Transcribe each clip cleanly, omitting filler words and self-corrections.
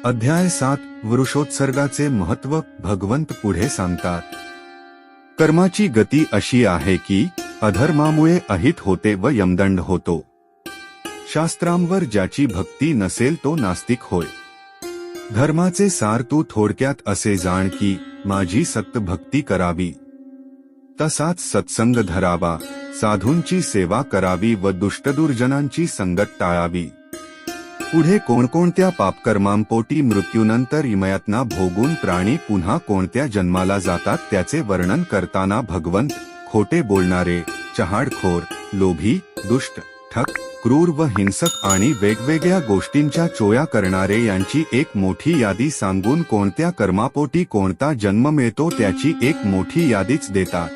अध्याय 7 वृषोत्सर्गाचे महत्त्व भगवंत पुढे सांगतात. कर्माची गती अशी आहे की अधर्मामुळे अहित होते व यमदंड होतो. शास्त्रांवर ज्याची भक्ती नसेल तो नास्तिक होय. धर्माचे सार तू थोडक्यात असे जाण की माझी सक्त भक्ती करावी, तसाच सत्संग धरावा, साधूंची सेवा करावी व दुष्टदुर्जनांची संगत टाळावी. पुढे कोणकोणत्या पापकर्मांपोटी मृत्यूनंतर इमयातना भोगून प्राणी पुन्हा कोणत्या जन्माला जातात त्याचे वर्णन करताना भगवंत खोटे बोलणारे, चहाडखोर, लोभी, दुष्ट, ठग, क्रूर व हिंसक आणि वेगवेगळ्या गोष्टींच्या चोया करणारे यांची एक मोठी यादी सांगून कोणत्या कर्मापोटी कोणता जन्म मिळतो त्याची एक मोठी यादीच देतात.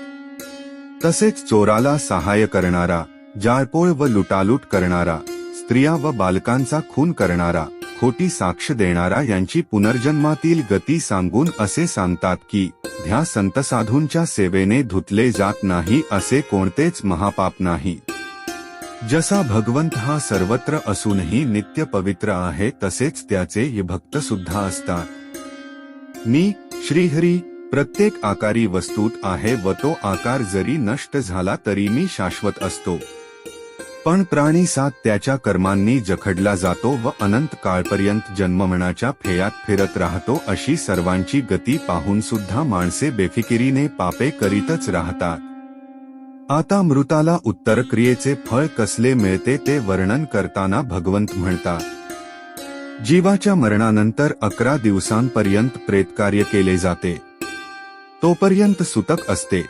तसेच चोराला सहाय्य करणारा, जाळपोळ व लुटालूट करणारा, स्त्रिया व बालकांचा खून करणारा, खोटी साक्ष देणारा यांची पुनर्जन्मातील गती सांगून असे सांगतात की ध्या संत साधूंच्या सेवेने धुतले जात नाही असे कोणतेच महापाप नाही. जसा भगवंत हा सर्वत्र असूनही नित्य पवित्र आहे तसेच त्याचे भक्त सुद्धा असतात. मी श्रीहरी प्रत्येक आकारी वस्तूत आहे व तो आकार जरी नष्ट झाला तरी मी शाश्वत असतो. पण प्राणी सात त्याच्या कर्मांनी जखडला जातो व अनंत काळपर्यंत जन्ममरणाच्या फेऱ्यात फिरत राहतो. अशी सर्वांची गती पाहून सुद्धा माणसे बेफिकिरीने पापे करीतच राहतात. आता मृताला उत्तर क्रियेचे फळ कसले मिळते ते वर्णन करताना भगवंत म्हणतात. जीवाच्या मरणानंतर 11 दिवसांपर्यंत प्रेतकार्य केले जाते. तोपर्यंत सुतक असते.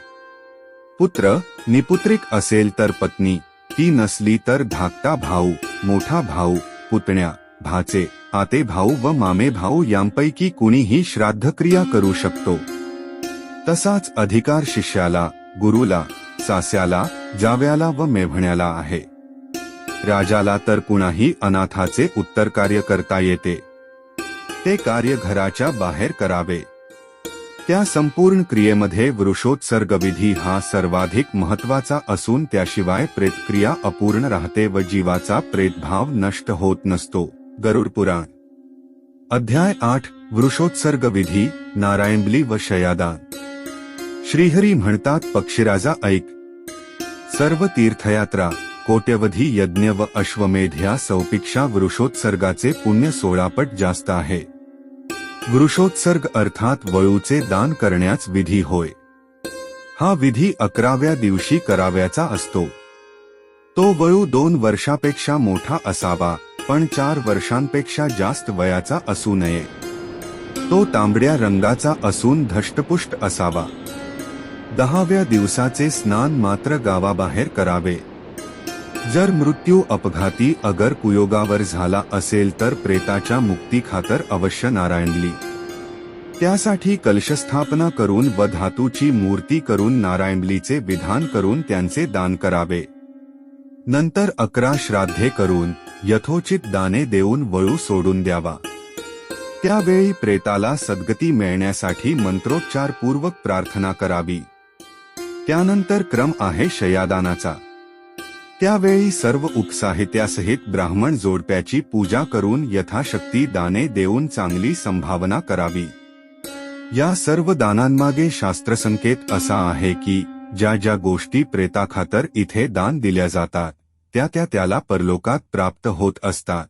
पुत्र निपुत्रिक असेल तर पत्नी, ती नसली तर धाकटा भाऊ, मोठा भाऊ, पुतण्या, भाचे, आते भाऊ व मामे भाऊ यांपैकी कुणीही श्राद्धक्रिया करू शकतो. तसाच अधिकार शिष्याला, गुरुला, सास्याला, जाव्याला व मेव्हण्याला आहे. राजाला तर कुणाही अनाथाचे उत्तरकार्य करता येते. ते कार्य घराच्या बाहेर करावे. त्या संपूर्ण क्रियेमध्ये वृषोत्सर्ग विधी हा सर्वाधिक महत्वाचा असून त्याशिवाय प्रेतक्रिया अपूर्ण राहते व जीवाचा प्रेतभाव नष्ट होत नसतो. गरुड पुराण अध्याय 8 वृषोत्सर्ग विधी नारायणबली व शयादान. श्रीहरी म्हणतात, पक्षीराजा ऐक. सर्व तीर्थयात्रा, कोट्यवधी यज्ञ व अश्वमेध या सौपेक्षा वृषोत्सर्गाचे पुण्य 16 पट जास्त आहे. वृषोत्सर्ग अर्थात वळूचे दान करण्याच विधी होय. हा विधी 11व्या दिवशी करावयाचा असतो. तो वळू 2 वर्षापेक्षा मोठा असावा, पण 4 वर्षांपेक्षा जास्त वयाचा असू नये. तो तांबड्या रंगाचा असून धष्टपुष्ट असावा. 10व्या दिवसाचे स्नान मात्र गावाबाहेर करावे. जर मृत्यू अपघाती अगर कुयोगावर झाला असेल तर प्रेताच्या मुक्तीखातर अवश्य नारायणली. त्यासाठी कलशस्थापना करून व धातूची मूर्ती करून नारायणलीचे विधान करून त्यांचे दान करावे. नंतर 11 श्राद्धे करून यथोचित दाने देऊन वळू सोडून द्यावा. त्यावेळी प्रेताला सद्गती मिळण्यासाठी मंत्रोच्चारपूर्वक प्रार्थना करावी. त्यानंतर क्रम आहे शयादानाचा. त्यावेळी सर्व उपसाहित्यासहित ब्राह्मण जोडप्याची पूजा करून यथाशक्ती दाने देऊन चांगली संभावना करावी. या सर्व दानांमागे शास्त्रसंकेत असा आहे की ज्या ज्या गोष्टी प्रेताखातर इथे दान दिल्या जातात त्या त्याला परलोकात प्राप्त होत असतात.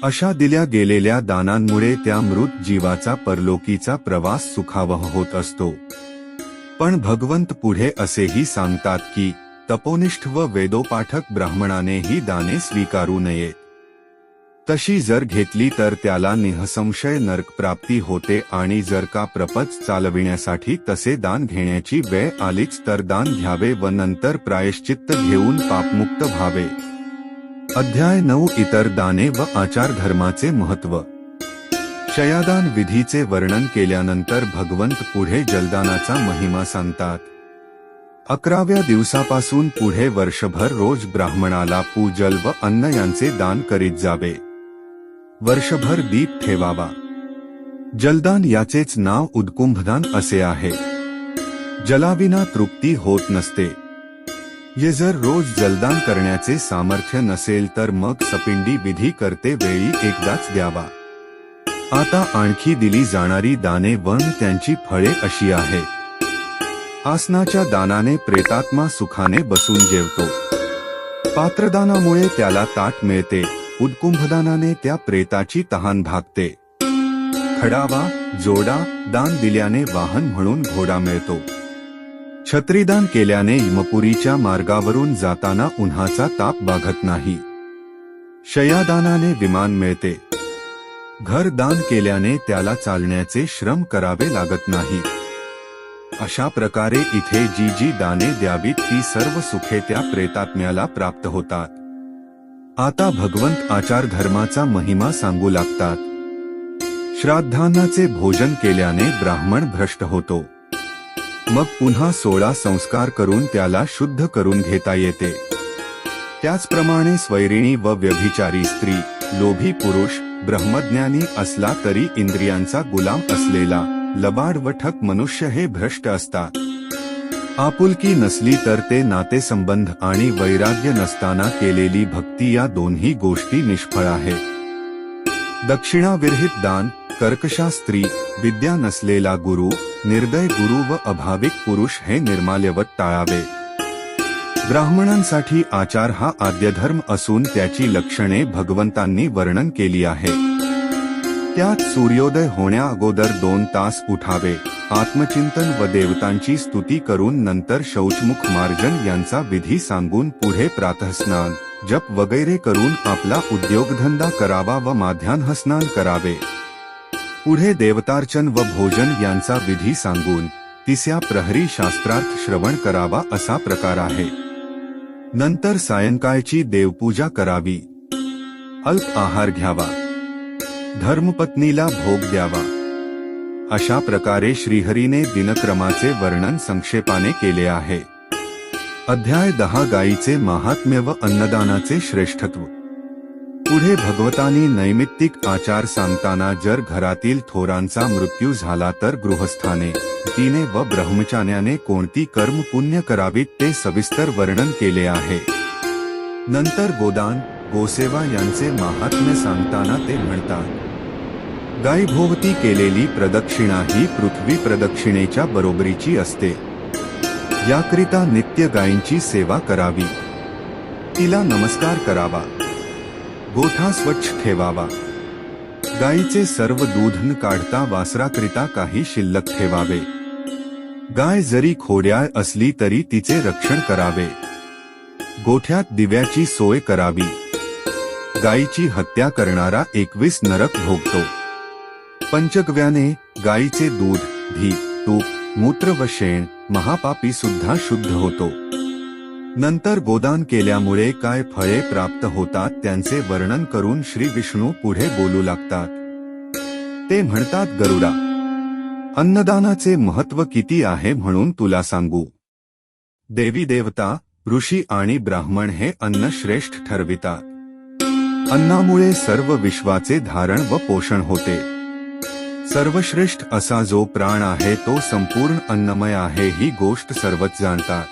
अशा दिल्या गेलेल्या दानांमुळे त्या मृत जीवाचा परलोकीचा प्रवास सुखावह होत असतो. पण भगवंत पुढे असेही सांगतात की तपोनिष्ठ व वेदोपाठक ब्राह्मणाने ही दाने स्वीकारू नयेत. तशी जर घेतली तर त्याला निःसंशय नरकप्राप्ती होते आणि जर का प्रपंच चालविण्यासाठी तसे दान घेण्याची वेळ आलीच तर दान घ्यावे व नंतर प्रायश्चित्त घेऊन पापमुक्त व्हावे. अध्याय 9 इतर दाने व आचार धर्माचे महत्त्व. शयादान विधीचे वर्णन केल्यानंतर भगवंत पुढे जलदानाचा महिमा सांगतात. 11व्या दिवसापासून पुढे वर्षभर रोज ब्राह्मणाला पूजल व अन्न यांचे दान करीत जावे. वर्षभर दीप ठेवावा. जलदान याचेच नाव उद्कुंभदान असे आहे. जलाविना तृप्ती होत नसते. ये जर रोज जलदान करण्याचे सामर्थ्य नसेल तर मग सपिंडी विधी करते वेळी एकदाच द्यावा. आता आणखी दिली जाणारी दाने वन त्यांची फळे अशी आहेत. आसनाच्या दानाने प्रेतात्मा सुखाने बसून जेवतो. पात्रदानामुळे त्याला ताट मिळते. उदकुंभदानाने त्या प्रेताची तहान भागते. खडावा जोडा दान दिल्याने वाहन म्हणून घोडा मिळतो. छत्रीदान केल्याने यमपुरीच्या मार्गावरून जाताना उन्हाचा ताप बाधत नाही. शयादानाने विमान मिळते. घर दान केल्याने त्याला चालण्याचे श्रम करावे लागत नाही. अशा प्रकारे इथे जी जी दाने द्यावीत ती सर्व सुखे त्या प्रेतात्म्याला प्राप्त होतात. आता भगवंत आचार धर्माचा महिमा सांगू लागतात. श्राद्धान्नाचे भोजन केल्याने ब्राह्मण भ्रष्ट होतो. मग पुन्हा 16 संस्कार करून त्याला शुद्ध करून घेता येते. त्याचप्रमाणे स्वैरिणी व व्यभिचारी स्त्री, लोभी पुरुष, ब्रह्मज्ञानी असला तरी इंद्रियांचा गुलाम असलेला लबाड व ठक मनुष्य हे भ्रष्ट असतात. आपुलकी नसली तर ते नातेसंबंध आणि वैराग्य नसताना केलेली भक्ती या दोन्ही गोष्टी निष्फळ आहेत. दक्षिणाविरहित दान, कर्कशा स्त्री, विद्या नसलेला गुरु, निर्दय गुरु व अभाविक पुरुष हे निर्माल्यवत टाळावे. ब्राह्मणांसाठी आचार हा आद्यधर्म असून त्याची लक्षणे भगवंतांनी वर्णन केली आहे. त्यात सूर्योदय होण्या अगोदर 2 तास उठावे, आत्मचिंतन व देवतांची स्तुती करून नंतर शौचमुख मार्जन यांचा विधी सांगून पुढे प्रातःस्नान, जप वगैरे करून आपला उद्योगधंदा करावा व माध्यान्हस्नान करावे. पुढे देवतार्चन व भोजन यांचा विधी सांगून तिसऱ्या प्रहरी शास्त्रार्थ श्रवण करावा असा प्रकार आहे. नंतर सायंकाळची देवपूजा करावी. अल्प आहार घ्यावा. धर्मपत्नीला भोग द्यावा. अशा प्रकारे श्रीहरीने दिनक्रमाचे वर्णन संक्षेपाने केले आहे. अध्याय 10 गायीचे महात्म्य व अन्नदानाचे श्रेष्ठत्व. पुढे भगवतांनी नैमित्तिक आचार सांगताना जर घरातील थोरांचा मृत्यू झाला तर गृहस्थाने, तिने व ब्रह्मचार्याने कोणती कर्म पुण्य करावीत ते सविस्तर वर्णन केले आहे. नंतर गोदान, गोसेवा यांचे महात्म्य सांगताना ते म्हणतात, गायीभोवती केलेली प्रदक्षिणा ही पृथ्वी प्रदक्षिणेच्या बरोबरीची असते. याकरिता नित्य गायींची सेवा करावी. तिला नमस्कार करावा. गोठा स्वच्छ ठेवावा. गायीचे सर्व दूध न काढता वासराकरिता काही शिल्लक ठेवावे. गाय जरी खोड्याळ असली तरी तिचे रक्षण करावे. गोठ्यात दिव्याची सोय करावी. गायीची हत्या करणारा 21 नरक भोगतो. पंचगव्याने गायीचे दूध, घी, तूप, मूत्र व शेण महापापी सुद्धा शुद्ध होतो. नंतर गोदान केल्यामुळे काय फळे प्राप्त होतात त्यांचे वर्णन करून श्री विष्णू पुढे बोलू लागतात. ते म्हणतात, गरुडा, अन्नदानाचे महत्त्व किती आहे म्हणून तुला सांगू. देवी देवता, ऋषी आणि ब्राह्मण हे अन्न श्रेष्ठ ठरवितात. अन्नामुळे सर्व विश्वाचे धारण व पोषण होते. सर्वश्रेष्ठ असा जो प्राण आहे तो संपूर्ण अन्नमय आहे ही गोष्ट सर्वच जाणतात.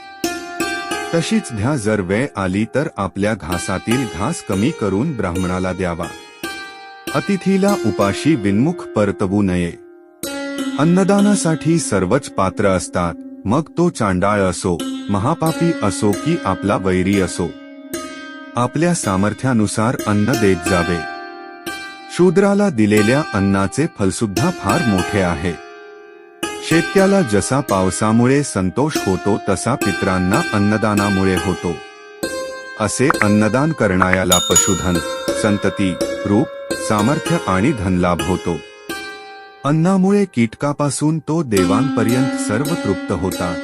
तशीच ध्या जर वेळ आली तर आपल्या घासातील घास कमी करून ब्राह्मणाला द्यावा. अतिथीला उपाशी विन्मुख परतवू नये. अन्नदानासाठी सर्वच पात्र असतात, मग तो चांडाळ असो, महापापी असो की आपला वैरी असो. आपल्या सामर्थ्यानुसार अन्न देत जावे. शूद्राला दिलेल्या अन्नाचे फलसुद्धा फार मोठे आहे. शेतक्याला जसा पावसामुळे संतोष होतो तसा पितरांना अन्नदानामुळे होतो. असे अन्नदान करणायाला पशुधन, संतती, रूप, सामर्थ्य आणि धनलाभ होतो. अन्नामुळे कीटकापासून तो देवांपर्यंत सर्व तृप्त होतात.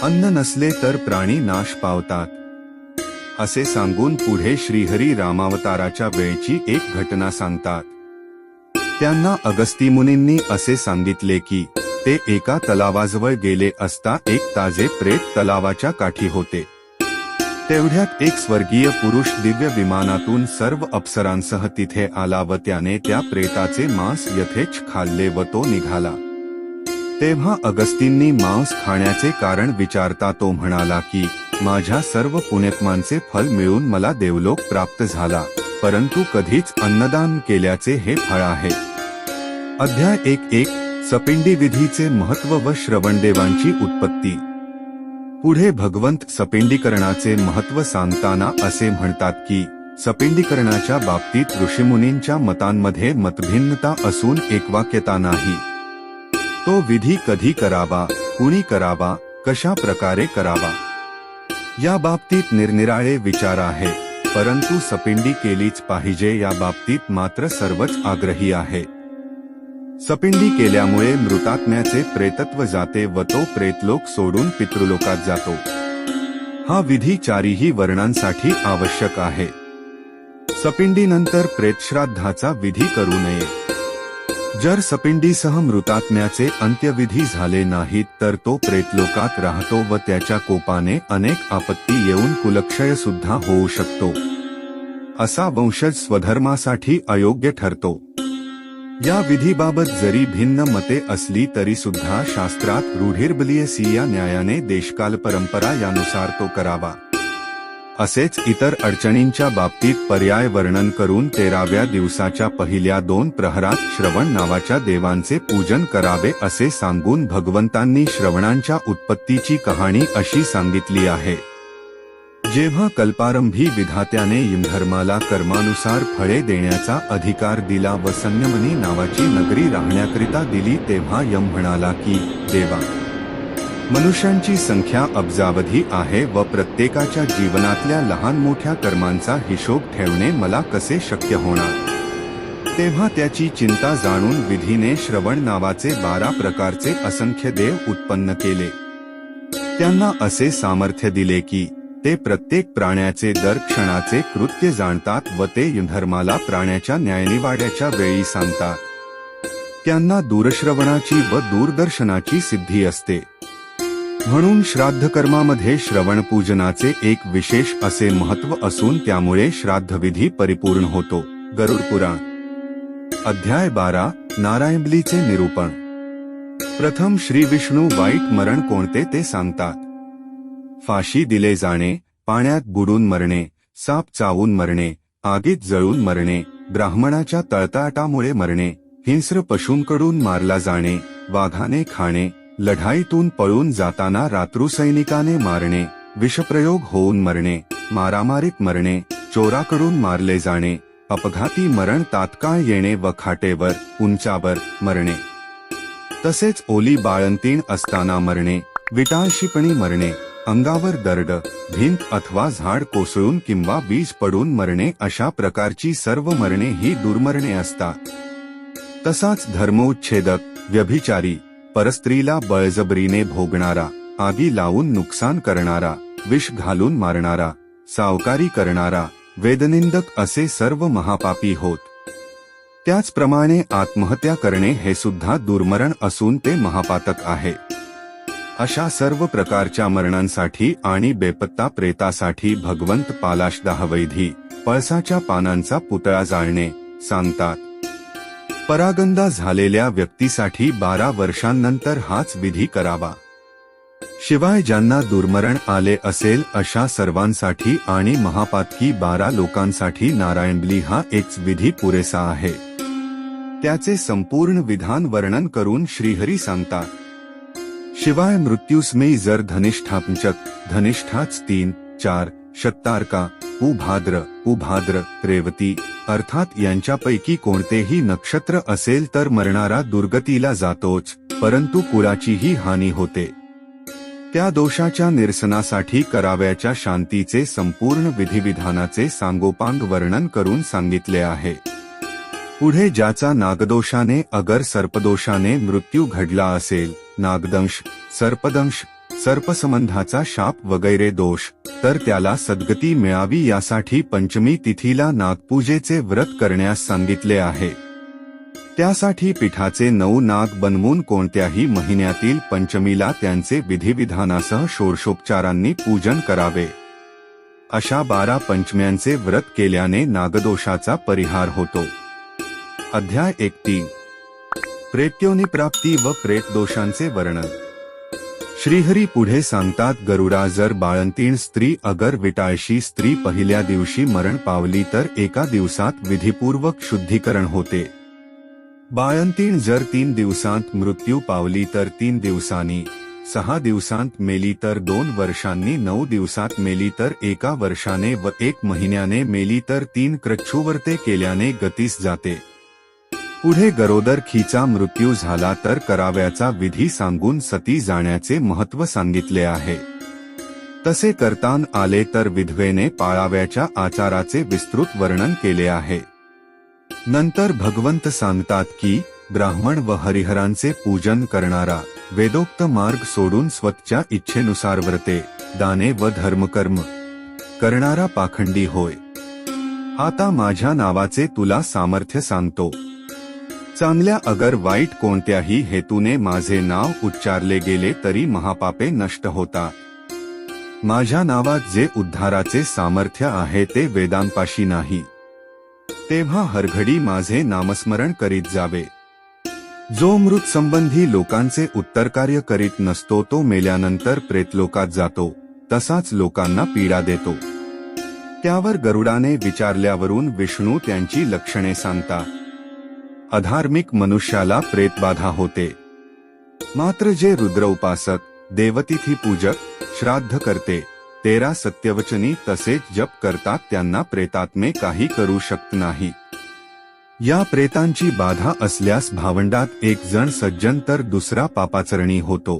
अन्न नसले तर प्राणी नाश पावतात. असे सांगून पुढे श्रीहरी रामावताराच्या वेळची एक घटना सांगतात. त्यांना अगस्ती मुनींनी असे सांगितले की ते एका तलावाजवळ गेले असता एक ताजे प्रेत तलावाच्या काठी होते. तेवढ्यात एक स्वर्गीय पुरुष दिव्य विमानातून सर्व अप्सरांसह तिथे आला व त्याने त्या प्रेताचे मांस यथेच्छ खाल्ले व तो निघाला. तेव्हा अगस्तींनी मांस खाण्याचे कारण विचारता तो म्हणाला की माझ्या सर्व पुण्यकर्मांचे फल मिळून मला देवलोक प्राप्त झाला, परंतु कधीच अन्नदान केल्याचे हे फळ आहे. अध्याय 1:1 सपिंडी विधीचे महत्त्व व श्रवणदेवांची उत्पत्ती। पुढे भगवंत सपिंडीकरणाचे महत्त्व सांगताना असे म्हणतात की सपिंडीकरणाच्या बाबतीत ऋषीमुनींच्या मतांमध्ये मतभिन्नता असून एकवाक्यता नाही। तो विधी कधी करावा, कुणी करावा, कशा प्रकारे करावा या बाबतीत निरनिराळे विचार आहे, परंतु सपिंडी केलीच पाहिजे या बाबतीत मात्र सर्वच आग्रही आहे। सपिंडी केल्यामुळे मृतात्म्याचे प्रेतत्व जाते व तो प्रेतलोक सोडून पितृलोकात जातो। हा विधी चारीही वर्णांसाठी आवश्यक आहे। सपिंडीनंतर प्रेतश्राद्धाचा विधी करू नये। जर सपिंडीसह मृतात्म्याचे अंत्यविधी झाले नाहीत तर तो प्रेतलोकात राहतो व त्याच्या कोपाने अनेक आपत्ती येऊन कुलक्षय सुद्धा होऊ शकतो। असा वंशज स्वधर्मासाठी अयोग्य ठरतो। या विधीबाबत जरी भिन्न मते असली तरी सुद्धा शास्त्रात रूढिर्बलीयसी या न्यायाने देशकाल परंपरा यानुसार तो करावा। असेच इतर अडचणींच्या बाबतीत पर्याय वर्णन करून 13व्या दिवसाच्या पहिल्या 2 प्रहरात श्रवण नावाच्या देवांचे पूजन करावे असे सांगून भगवंतांनी श्रवणांच्या उत्पत्तीची कहाणी अशी सांगितली आहे। जेव्हा कल्पारंभी विधात्याने यमधर्माला कर्मानुसार फळे देण्याचा अधिकार दिला व संयमनी नावाची नगरी राहण्याकरिता दिली तेव्हा यम म्हणाला की देवा, मनुष्यांची संख्या अब्जावधी आहे व प्रत्येकाच्या जीवनातल्या लहान मोठ्या कर्मांचा हिशोब ठेवणे मला कसे शक्य होणार। तेव्हा त्याची चिंता जाणून विधीने श्रवण नावाचे 12 प्रकारचे असंख्य देव उत्पन्न केले। त्यांना असे सामर्थ्य दिले की ते प्रत्येक प्राण्याचे दर क्षणाचे कृत्य जाणतात व ते यमधर्माला प्राण्याच्या न्यायनिवाड्याच्या वेळी सांगतात। त्यांना दूरश्रवणाची व दूरदर्शनाची सिद्धी असते। म्हणून श्राद्धकर्मामध्ये श्रवण पूजनाचे एक विशेष असे महत्त्व असून त्यामुळे श्राद्धविधी परिपूर्ण होतो। गरुड पुराण अध्याय 12 नारायणबलीचे निरूपण। प्रथम श्री विष्णू वाईट मरण कोणते ते सांगतात। फाशी दिले जाणे, पाण्यात बुडून मरणे, साप चावून मरणे, आगीत जळून मरणे, ब्राह्मणाच्या तळतळाटामुळे मरणे, हिंस्र पशूंकडून मारला जाणे, वाघाने खाणे, लढाईतून पळून जाताना रात्रुसैनिकाने मारणे, विषप्रयोग होऊन मरणे, मारामारीत मरणे, चोराकडून मारले जाणे, अपघाती मरण तात्काळ येणे व खाटेवर उंचावर मरणे, तसेच ओली बाळंतीण असताना मरणे, विटाळशीपणी मरणे, अंगावर दरड, भिंत अथवा झाड कोसळून किंवा वीज पडून मरणे अशा प्रकारची सर्व मरणे ही दुर्मरणे असतात। तसाच धर्मोच्छेदक, व्यभिचारी, परस्त्रीला बळजबरीने भोगणारा, आगी लावून नुकसान करणारा, विष घालून मारणारा, सावकारी करणारा, वेदनिंदक असे सर्व महापापी होत। त्याचप्रमाणे आत्महत्या करणे हे सुद्धा दुर्मरण असून ते महापातक आहे। अशा सर्व प्रकारच्या मरणांसाठी आणि बेपत्ता प्रेतासाठी भगवंत पालाशदाह वैधी, पळसाच्या पानांचा पुतळा जाळणे सांगतात। परागंदा झालेल्या व्यक्तीसाठी 12 वर्षांनंतर हाच विधी करावा। शिवाय ज्यांना दुर्मरण आले असेल अशा सर्वांसाठी आणि महापातकी 12 लोकांसाठी नारायणबली हा एकच विधी पुरेसा आहे। त्याचे संपूर्ण विधान वर्णन करून श्रीहरी सांगतात। शिवाय मृत्युस्मेयी जर धनिष्ठा पंचक, धनिष्ठाच 3, 4, शतार्का, उभाद्र, रेवती अर्थात यांच्यापैकी कोणतेही नक्षत्र असेल तर मरणारा दुर्गतीला जातोच, परंतु कुळाचीही हानी होते। त्या दोषाच्या निरसनासाठी करावयाच्या शांतीचे संपूर्ण विधिविधानाचे सांगोपांग वर्णन करून सांगितले आहे। पुढे ज्याचा नागदोषाने अगर सर्पदोषाने मृत्यू घडला असेल, नागदंश, सर्पदंश, सर्पसंबंधाचा शाप वगैरे दोष, तर त्याला सद्गती मिळावी यासाठी पंचमी तिथीला नागपूजेचे व्रत करण्यास सांगितले आहे। त्यासाठी पीठाचे 9 नाग बनवून कोणत्याही महिन्यातील पंचमीला त्यांचे विधिविधानासह षोडशोपचारांनी पूजन करावे। अशा 12 पंचम्यांचे व्रत केल्याने नागदोषाचा परिहार होतो। अध्याय 1:3 प्रेत्योनी प्राप्ती व प्रेत दोषांचे वर्णन। श्रीहरी पुढे सांगतात, गरुडा जर बाळंतीण स्त्री अगर विटाळशी स्त्री पहिल्या दिवशी मरण पावली तर एका दिवसात विधिपूर्वक शुद्धीकरण होते। बाळंतीण जर 3 दिवसांत मृत्यू पावली तर 3 दिवसांनी, 6 दिवसांत मेली तर 2 वर्षांनी, 9 दिवसात मेली तर 1 वर्षाने व 1 महिन्याने मेली तर 3 क्रच्छुवर्ते केल्याने गतीस जाते. पुढे गरोदरखीचा मृत्यू झाला तर कराव्याचा विधी सांगून सती जाण्याचे महत्त्व सांगितले आहे. तसे करतान आले तर विधवेने पाळाव्याच्या आचाराचे विस्तृत वर्णन केले आहे. नंतर भगवंत सांगतात की ब्राह्मण व हरिहरांचे पूजन करणारा वेदोक्त मार्ग सोडून स्वतःच्या इच्छेनुसार व्रते, दाने व धर्मकर्म करणारा पाखंडी होय. आता माझ्या नावाचे तुला सामर्थ्य सांगतो. चांगल्या अगर वाईट कोणत्याही हेतूने माझे नाव उच्चारले गेले तरी महापापे नष्ट होतात. माझ्या नावात जे उद्धाराचे सामर्थ्य आहे ते वेदांपाशी नाही. तेव्हा हरघडी माझे नामस्मरण करीत जावे. जो मृत संबंधी लोकांचे उत्तरकार्य करीत नसतो तो मेल्यानंतर प्रेतलोकात जातो, तसाच लोकांना पीडा देतो. त्यावर गरुडाने विचारल्यावरून विष्णू त्यांची लक्षणे सांगतात. अधार्मिक मनुष्याला प्रेतबाधा होते. मात्र जे रुद्र उपासक, देवतिथी पूजक, श्राद्ध करते, 13 सत्यवचनी तसेच जप करतात त्यांना प्रेतात्मे काही करू शकत नाही. या प्रेतांची बाधा असल्यास भावंडात एक जण सज्जन तर दुसरा पापाचरणी होतो.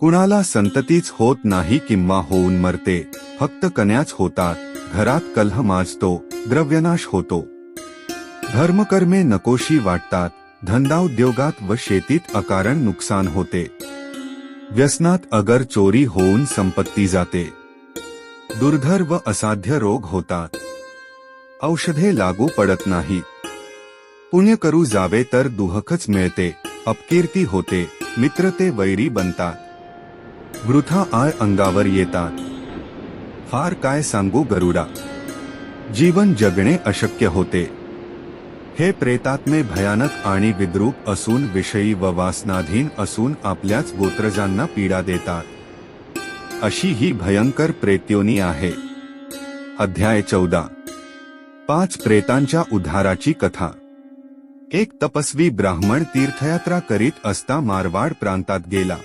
कुणाला संततीच होत नाही किंवा होऊन मरते, फक्त कन्याच होतात. घरात कलह माजतो, द्रव्यनाश होतो. धर्मकर्मे नकोशी वाटतात. धंदाउद्योगात व शेतीत अकारण नुकसान होते. व्यसनात अगर चोरी होऊन संपत्ती जाते. दुर्धर व असाध्य रोग होतात. औषधे लागू पडत नाहीत. पुण्य करू जावे तर दुःखच मिळते. अपकीर्ती होते. मित्रते वैरी बनतात. वृथा आळ अंगावर येतात. फार काय सांगू गरुडा, जीवन जगणे अशक्य होते. हे प्रेतात्मे भयानक आणि विद्रूप असून विषयी व वासनाधीन असून आपल्याच गोत्रजांना पीडा देतात. अशी ही भयंकर प्रेत्योनी आहे. अध्याय 14. 5 प्रेतांच्या उद्धाराची कथा. एक तपस्वी ब्राह्मण तीर्थयात्रा करीत असता मारवाड प्रांतात गेला.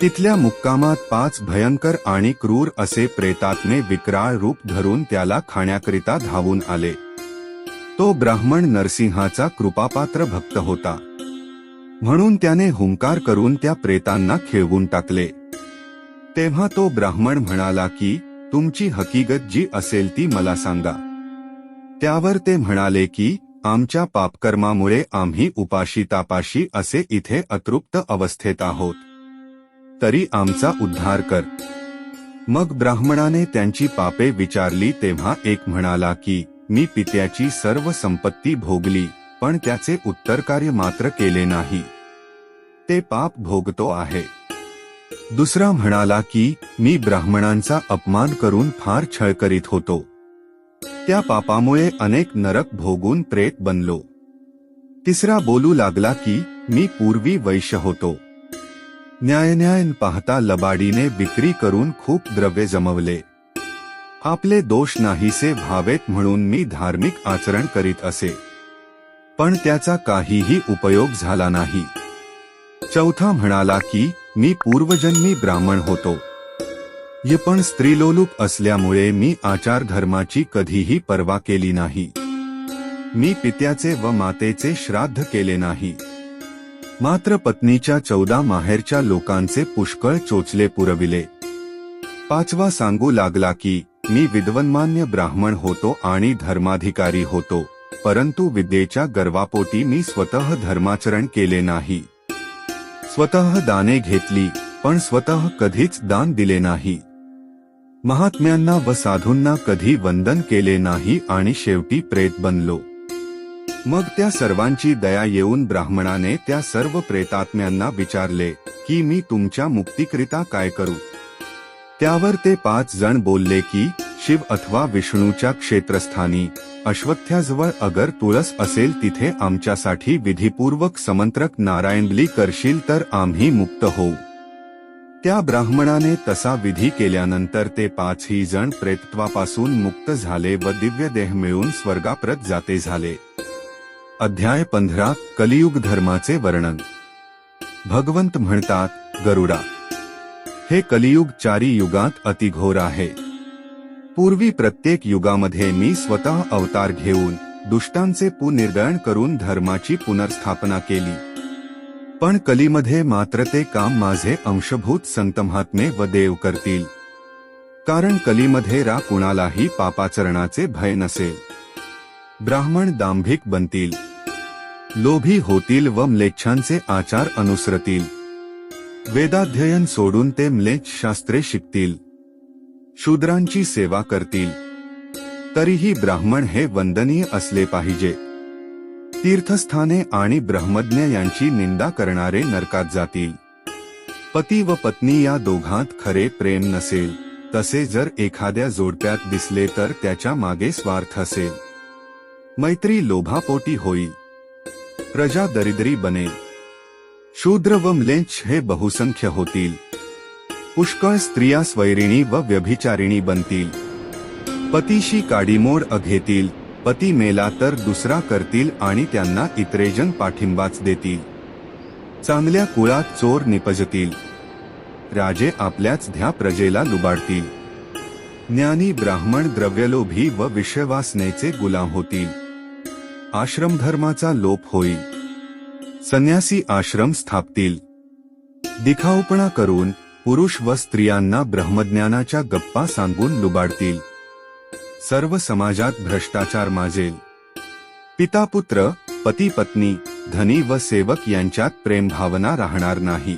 तिथल्या मुक्कामात 5 भयंकर आणि क्रूर असे प्रेतात्मे विक्राळ रूप धरून त्याला खाण्याकरिता धावून आले. तो ब्राह्मण नरसिंहाचा कृपापात्र भक्त होता, म्हणून त्याने हुंकार करून त्या प्रेतांना खिळवून टाकले. तेव्हा तो ब्राह्मण म्हणाला की तुमची हकीकत जी असेल ती मला सांगा. त्यावर ते म्हणाले की आमच्या पापकर्मामुळे आम्ही उपाशी तापाशी असे इथे अतृप्त अवस्थेत आहोत, तरी आमचा उद्धार कर. मग ब्राह्मणाने त्यांची पापे विचारली तेव्हा एक म्हणाला की मी पित्याची सर्व संपत्ती भोगली, पण त्याचे उत्तरकार्य मात्र केले नाही. ते पाप भोगतो आहे. दुसरा म्हणाला की मी ब्राह्मणांचा अपमान करून फार छळ करीत होतो. त्या पापामुळे अनेक नरक भोगून प्रेत बनलो. तिसरा बोलू लागला की मी पूर्वी वैश्य होतो. न्यायान्यायन पाहता लबाडीने विक्री करून खूप द्रव्य जमवले. आपले दोष नाहीसे व्हावेत म्हणून मी धार्मिक आचरण करीत असे, पण त्याचा काहीही उपयोग झाला नाही. चौथा म्हणाला की मी पूर्वजन्मी ब्राह्मण होतो. पण स्त्रीलोलुप असल्यामुळे मी आचार धर्माची कधीही पर्वा केली नाही. मी पित्याचे व मातेचे श्राद्ध केले नाही. मात्र पत्नीच्या 14 माहेरच्या लोकांचे पुष्कळ चोचले पुरविले. पाचवा सांगू लागला की मी विद्वन्मान्य ब्राह्मण होतो आणि धर्माधिकारी होतो, परंतु विद्येच्या गर्वापोटी मी स्वतः धर्माचरण केले नाही. स्वतः दाने घेतली, पण स्वतः कधीच दान दिले नाही. महात्म्यांना व साधूंना कधी वंदन केले नाही आणि शेवटी प्रेत बनलो. मग त्या सर्वांची दया येऊन ब्राह्मणाने त्या सर्व प्रेतात्म्यांना विचारले की मी तुमच्या मुक्तीकरिता काय करू. त्यावर ते 5 जण बोलले की शिव अथवा विष्णूच्या क्षेत्रस्थानी अश्वत्थ्याजवळ अगर तुळस असेल तिथे आमच्यासाठी विधिपूर्वक समंत्रक नारायणबली करशील तर आम्ही मुक्त होऊ. त्या ब्राह्मणाने तसा विधी केल्यानंतर ते 5ही जण प्रेतत्वापासून मुक्त झाले व दिव्य देह मिळून स्वर्गाप्रत जाते झाले. अध्याय 15 कलियुग धर्माचे वर्णन। भगवंत म्हणतात, गरुडा, हे कलियुग 4 युगात अतिघोर आहे। पूर्वी प्रत्येक युगामध्ये मी स्वतः अवतार घेऊन दुष्टांचे पुनर्निर्दयन करून धर्माची पुनर्स्थापना केली, पण कलीमध्ये मात्र ते काम माझे अंशभूत संत महात्मे व देव करतील, कारण कलीमध्ये कुणालाही पापाचरणाचे भय नसेल। ब्राह्मण दांभिक बनतील, लोभी होतील व म्लेच्छांचे आचार अनुसरतील। वेदाध्ययन सोडून ते म्लेच्छ शास्त्रे शिकतील, शूद्रांची सेवा करतील। तरीही ब्राह्मण हे वंदनीय असले पाहिजे। तीर्थस्थाने आणि ब्रह्मज्ञ यांची निंदा करणारे नरकात जातील। पती व पत्नी या दोघांत खरे प्रेम नसेल, तसे जर एखाद्या जोडप्यात दिसले तर त्याच्या मागे स्वार्थ असेल। मैत्री लोभापोटी होईल, प्रजा दरिद्री बनेल। शूद्र व म्लेच्छ हे बहुसंख्य होतील। पुष्कळ स्त्रिया स्वैरिणी व व्यभिचारिणी बनतील। पतीशी काडीमोड घेतील, पती मेला तर दुसरा करतील आणि त्यांना इतरेजन पाठिंबाच देतील। चांगल्या कुळात चोर निपजतील, राजे आपल्याच ध्या प्रजेला लुबाडतील। ज्ञानी ब्राह्मण द्रव्यलोभी व विषयवासनेचे गुलाम होतील। आश्रमधर्माचा लोप होईल, संन्यासी आश्रम स्थापतील। दिखाऊपणा करून पुरुष व स्त्रियांना ब्रह्मज्ञानाच्या गप्पा सांगून लुबाडतील। सर्व समाजात भ्रष्टाचार माजेल। पिता पुत्र, पती पत्नी, धनी व सेवक यांच्यात प्रेमभावना राहणार नाही।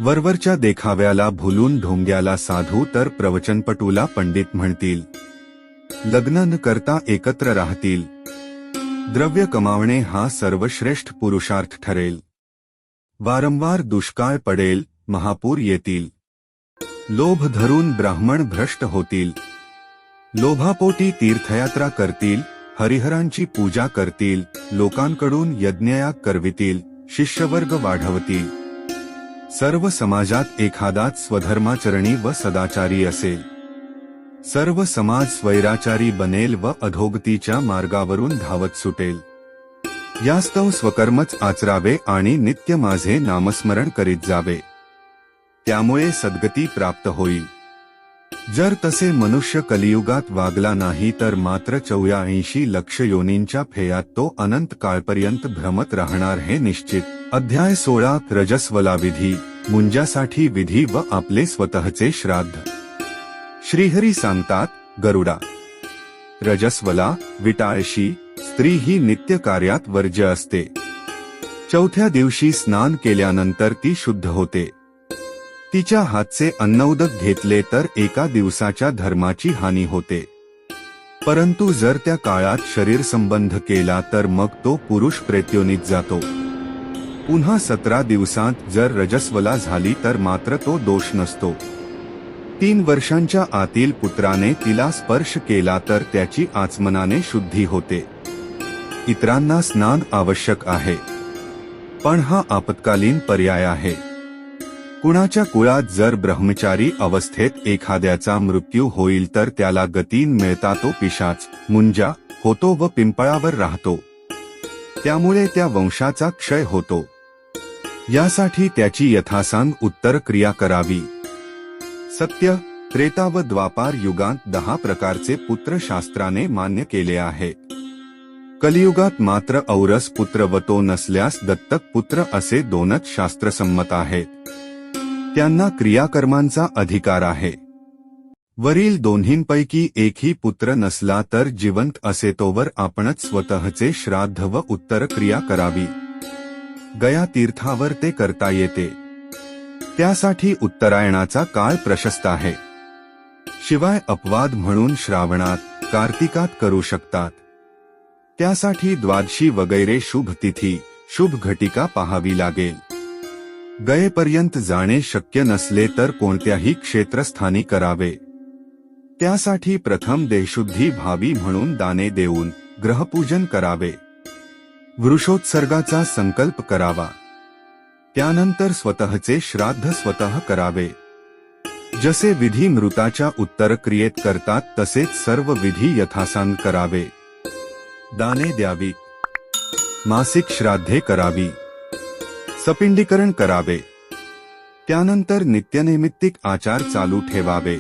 वरवरच्या देखाव्याला भुलून ढोंग्याला साधू तर प्रवचनपटूला पंडित म्हणतील। लग्न न करता एकत्र राहतील। द्रव्य कमावणे हा सर्वश्रेष्ठ पुरुषार्थ ठरेल। वारंवार दुष्काळ पडेल, महापूर येतील। लोभ धरून ब्राह्मण भ्रष्ट होतील। लोभापोटी तीर्थयात्रा करतील, हरिहरांची पूजा करतील, लोकांकडून यज्ञयाग करवितील, शिष्यवर्ग वाढवतील। सर्व समाजात एखादाच स्वधर्माचरणी व सदाचारी असेल। सर्व समाज स्वैराचारी बनेल व अधोगतीच्या मार्गावरून धावत सुटेल। यास्तव स्वकर्मच आचरावे आणि नित्य माझे नामस्मरण करीत जावे, त्यामुळे सद्गती प्राप्त होईल। जर तसे मनुष्य कलियुगात वागला नाही तर मात्र 84 लक्ष योनींच्या फेयात तो अनंत काळपर्यंत भ्रमत राहणार हे निश्चित। अध्याय 16 रजस्वला विधी, मुंजासाठी विधी व आपले स्वतःचे श्राद्ध। श्रीहरी सांगतात, गरुडा, रजस्वला विटाळशी स्त्री ही नित्य कार्यात वर्ज्य असते। चौथ्या दिवशी स्नान केल्यानंतर ती शुद्ध होते। तिच्या हातचे अन्नउदक घेतले तर एका दिवसाच्या धर्माची हानी होते, परंतु जर त्या काळात शरीर संबंध केला तर मग तो पुरुष प्रेत्योनीत जातो। पुन्हा 17 दिवसांत जर रजस्वला झाली तर मात्र तो दोष नसतो। 3 वर्षांच्या आतील पुत्राने तिला स्पर्श केला तर त्याची आचमनाने शुद्धी होते। इतरांना स्नान आवश्यक आहे, पण हा आपत्कालीन पर्याय आहे। कुणाच्या कुळात जर ब्रह्मचारी अवस्थेत एखाद्याचा मृत्यू होईल तर त्याला गती मिळता तो पिशाच मुंजा होतो व पिंपळावर राहतो, त्यामुळे त्या वंशाचा क्षय होतो। यासाठी त्याची यथासांग उत्तर क्रिया करावी। सत्य, त्रेता व द्वापार युगांत 10 प्रकारचे पुत्र शास्त्राने मान्य केले आहेत। कलियुगात मात्र औरस पुत्र व तो नसल्यास दत्तक पुत्र असे 2च शास्त्रसंमत आहेत। त्यांना क्रियाकर्मांचा अधिकार आहे। वरील दोन्हींपैकी एकही पुत्र नसला तर जिवंत असे तोवर आपणच स्वतःचे श्राद्ध व उत्तर क्रिया करावी। गया तीर्थावर ते करता येते, त्यासाठी उत्तरायणाचा काळ प्रशस्त आहे। शिवाय अपवाद म्हणून श्रावणात, कार्तिकात करू शकतात। त्यासाठी द्वादशी वगैरे शुभ तिथी, शुभ घटिका पाहावी लागेल। गयेपर्यंत जाणे शक्य नसले तर कोणत्याही क्षेत्रस्थानी करावे। त्यासाठी प्रथम देहशुद्धी व्हावी म्हणून दाने देऊन ग्रहपूजन करावे। वृषोत्सर्गाचा संकल्प करावा। त्यानंतर स्वतःचे श्राद्ध स्वतः करावे। जसे विधी मृताच्या उत्तरक्रियेत करतात तसेच सर्व विधी यथासांग करावे। दाने द्यावी। मासिक श्राद्धे करावी, सपिंडीकरण करावे, त्यानंतर नित्यनैमित्तिक आचार चालू ठेवावे,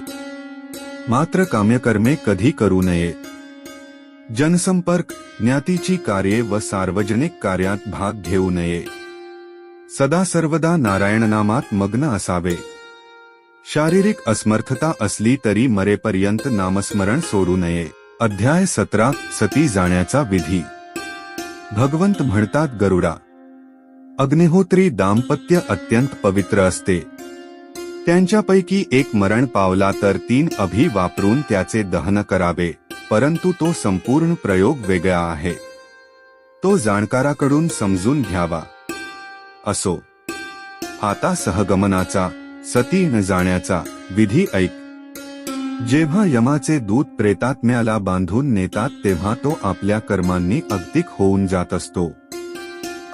मात्र काम्यकर्मे कधी करू नये. जनसंपर्क, ज्ञातीची कार्ये व सार्वजनिक कार्यात भाग घेऊ नये. सदा सर्वदा नारायणनामात मग्न असावे. शारीरिक असमर्थता असली तरी मरेपर्यंत नामस्मरण सोडू नये. अध्याय 17 सती जाण्याचा विधी. भगवंत म्हणतात, गरुडा, अग्निहोत्री दाम्पत्य अत्यंत पवित्र असते. त्यांच्यापैकी एक मरण पावला तर 3 अभी वापरून त्याचे दहन करावे, परंतु तो संपूर्ण प्रयोग वेगळा आहे. तो जाणकाराकडून समजून घ्यावा. असो, आता सहगमनाचा, सती न जाण्याचा विधी ऐक. जेव्हा यमाचे दूत प्रेतात्म्याला बांधून नेतात तेव्हा तो आपल्या कर्मांनी अगतिक होऊन जात असतो.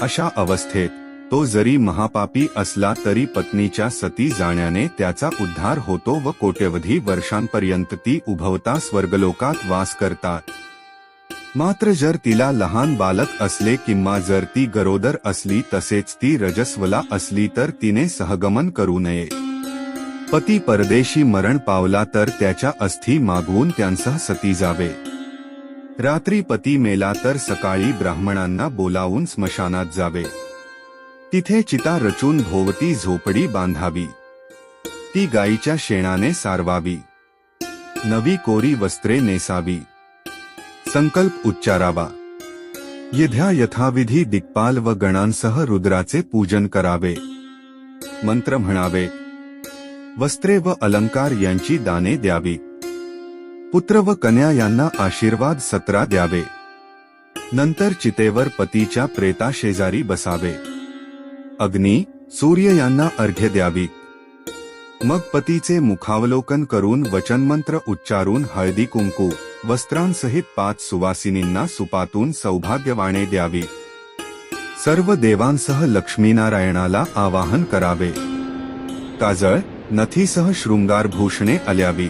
अशा अवस्थेत तो जरी महापापी असला तरी पत्नीच्या सती जाण्याने त्याचा उद्धार होतो व कोट्यवधी वर्षांपर्यंत ती उभवता स्वर्गलोकात वास करतात. मात्र जर तिला लहान बालक असले किंवा जर ती गरोदर असली तसेच ती रजस्वला असली तर तिने सहगमन करू नये. पती परदेशी मरण पावला तर त्याच्या अस्थी मागवून त्यांसह सती जावे. रात्री पती मेला तर सकाळी ब्राह्मणांना बोलावून स्मशानात जावे. तिथे चिता रचून भोवती झोपडी बांधावी. ती गाईच्या शेणाने सारवावी. नवी कोरी वस्त्रे नेसावी. संकल्प उच्चारावा. येध्या यथाविधी दिक्पाल व गणांसह रुद्राचे पूजन करावे. मंत्र म्हणावे. वस्त्रे व अलंकार यांची दाने द्यावी. पुत्र व कन्या यांना आशीर्वाद सत्रा द्यावे. नंतर चितेवर पतीच्या प्रेता शेजारी बसावे. अग्नी, सूर्य यांना अर्घ्य द्यावी. मग पतीचे मुखावलोकन करून वचनमंत्र उच्चारून हळदी कुंकू वस्त्रांसहित 5 सुवासिनींना सुपातून सौभाग्यवाणे द्यावी. सर्व देवांसह लक्ष्मीनारायणाला आवाहन करावे. काजळ, नथीसह शृंगारभूषणे आल्यावी.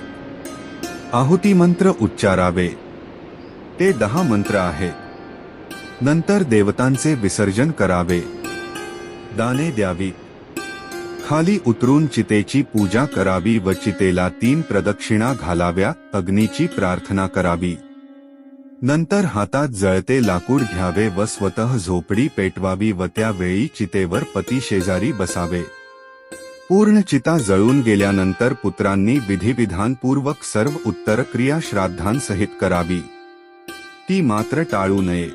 आहुती मंत्र उच्चारावे. ते 10 मंत्र आहेत. नंतर देवतांचे विसर्जन करावे. दाने द्यावी. खाली उतरून चितेची पूजा करावी व चितेला 3 प्रदक्षिणा घालाव्या. अग्नीची प्रार्थना करावी. नंतर हातात जळते लाकूड घ्यावे व स्वतः झोपडी पेटवावी व त्यावेळी चितेवर पती शेजारी बसावे. पूर्ण चिता जळून गेल्यानंतर पुत्रांनी विधिविधानपूर्वक सर्व उत्तर क्रिया श्राद्धांसहित करावी. ती मात्र टाळू नये.